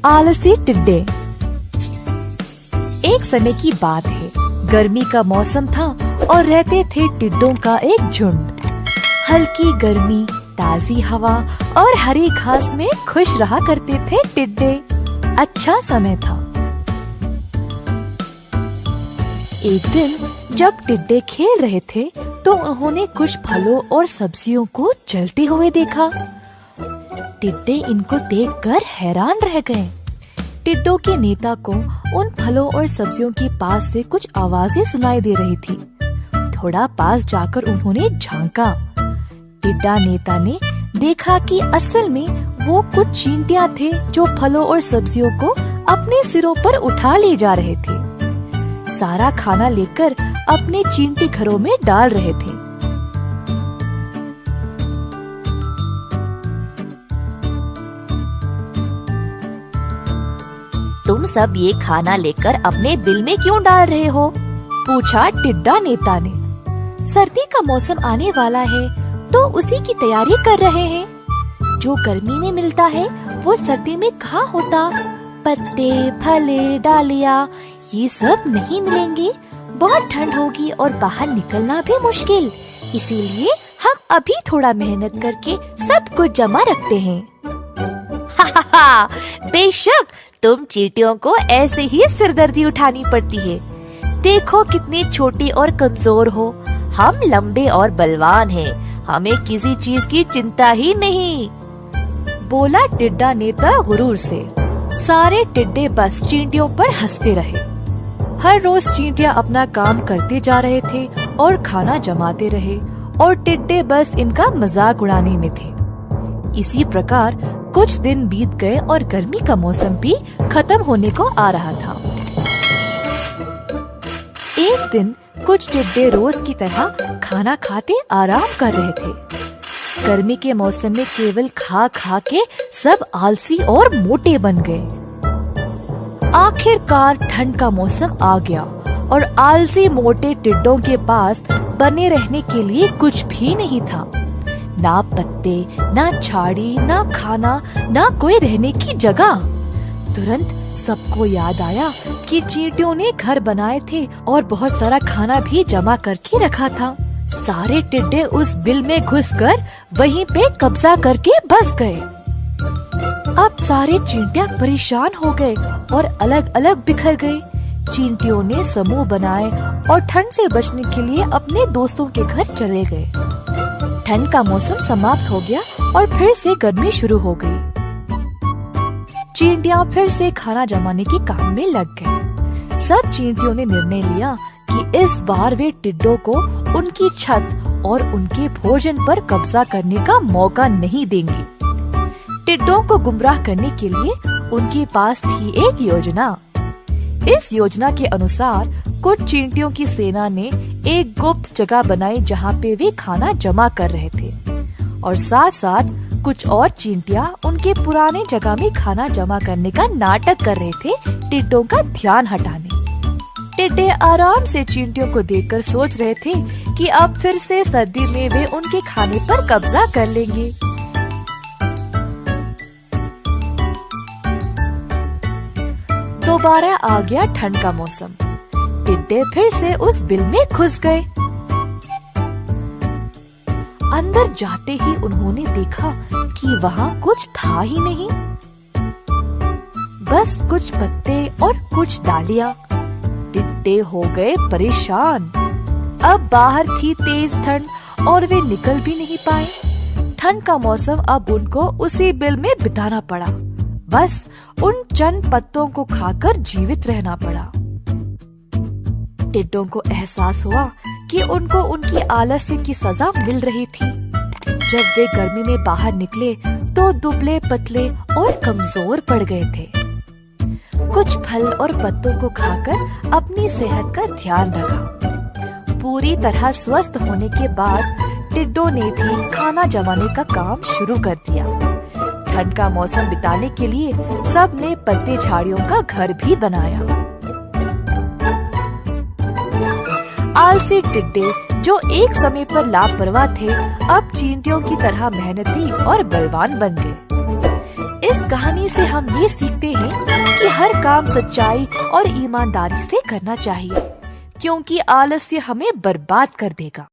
आलसी टिड्डे। एक समय की बात है, गर्मी का मौसम था और रहते थे टिड्डों का एक झुंड। हल्की गर्मी, ताजी हवा और हरी घास में खुश रहा करते थे टिड्डे। अच्छा समय था। एक दिन जब टिड्डे खेल रहे थे तो उन्होंने कुछ फलों और सब्जियों को जलते हुए देखा। टिड्डे इनको देखकर हैरान रह गए। टिड्डों के नेता को उन फलों और सब्जियों के पास से कुछ आवाजें सुनाई दे रही थी। थोड़ा पास जाकर उन्होंने झांका। टिड्डा नेता ने देखा कि असल में वो कुछ चींटियां थे जो फलों और सब्जियों को अपने सिरों पर उठा ले जा रहे थे। सारा खाना लेकर अपने चींटी घरों में डाल रहे थे। तुम सब ये खाना लेकर अपने बिल में क्यों डाल रहे हो? पूछा टिड्डा नेता ने। सर्दी का मौसम आने वाला है तो उसी की तैयारी कर रहे हैं। जो गर्मी में मिलता है वो सर्दी में कहाँ होता। पत्ते, फले, डालियाँ ये सब नहीं मिलेंगे। बहुत ठंड होगी और बाहर निकलना भी मुश्किल। इसीलिए हम अभी थोड़ा मेहनत करके सब कुछ जमा रखते हैं। बेशक तुम चींटियों को ऐसे ही सिरदर्दी उठानी पड़ती है। देखो कितनी छोटी और कमजोर हो। हम लंबे और बलवान हैं। हमें किसी चीज की चिंता ही नहीं, बोला टिड्डा नेता गुरूर से। सारे टिड्डे बस चींटियों पर हंसते रहे। हर रोज चींटियां अपना काम करते जा रहे थे और खाना जमाते रहे और टिड्डे बस इनका मजाक उड़ाने में थे। इसी प्रकार कुछ दिन बीत गए और गर्मी का मौसम भी खत्म होने को आ रहा था। एक दिन कुछ टिड्डे रोज की तरह खाना खाते आराम कर रहे थे। गर्मी के मौसम में केवल खा खा के सब आलसी और मोटे बन गए। आखिरकार ठंड का मौसम आ गया और आलसी मोटे टिड्डों के पास बने रहने के लिए कुछ भी नहीं था। ना पत्ते, ना झाड़ी, ना खाना, ना कोई रहने की जगह। तुरंत सबको याद आया कि चींटियों ने घर बनाए थे और बहुत सारा खाना भी जमा करके रखा था। सारे टिड्डे उस बिल में घुसकर वहीं पे कब्जा करके बस गए। अब सारे चींटियां परेशान हो गए और अलग अलग बिखर गए। चींटियों ने समूह बनाए और ठंड से बचने के लिए अपने दोस्तों के घर चले गए। ठंड का मौसम समाप्त हो गया और फिर से गर्मी शुरू हो गई। चींटियां फिर से खाना जमाने के काम में लग गए। सब चींटियों ने निर्णय लिया कि इस बार वे टिड्डों को उनकी छत और उनके भोजन पर कब्जा करने का मौका नहीं देंगे। टिड्डों को गुमराह करने के लिए उनके पास थी एक योजना। इस योजना के अनुसार कुछ चींटियों की सेना ने एक गुप्त जगह बनाई जहाँ पे वे खाना जमा कर रहे थे और साथ साथ कुछ और चींटियां उनके पुराने जगह में खाना जमा करने का नाटक कर रहे थे, टिड्डों का ध्यान हटाने। टिड्डे आराम से चींटियों को देखकर सोच रहे थे कि अब फिर से सर्दी में वे उनके खाने पर कब्जा कर लेंगे। दोबारा आ गया ठंड का मौसम। टिड्डे फिर से उस बिल में घुस गए। अंदर जाते ही उन्होंने देखा कि वहाँ कुछ था ही नहीं, बस कुछ पत्ते और कुछ डालियाँ। टिड्डे हो गए परेशान। अब बाहर थी तेज ठंड और वे निकल भी नहीं पाए। ठंड का मौसम अब उनको उसी बिल में बिताना पड़ा। बस उन चंद पत्तों को खाकर जीवित रहना पड़ा। टिड्डों को एहसास हुआ कि उनको उनकी आलस्य की सजा मिल रही थी। जब वे गर्मी में बाहर निकले तो दुबले पतले और कमजोर पड़ गए थे। कुछ फल और पत्तों को खाकर अपनी सेहत का ध्यान रखा। पूरी तरह स्वस्थ होने के बाद टिड्डों ने भी खाना जमाने का काम शुरू कर दिया। ठंड का मौसम बिताने के लिए सब ने पत्ते झाड़ियों का घर भी बनाया। आलसी टिड्डे जो एक समय पर लापरवाह थे, अब चींटियों की तरह मेहनती और बलवान बन गए। इस कहानी से हम ये सीखते हैं कि हर काम सच्चाई और ईमानदारी से करना चाहिए, क्योंकि आलस्य हमें बर्बाद कर देगा।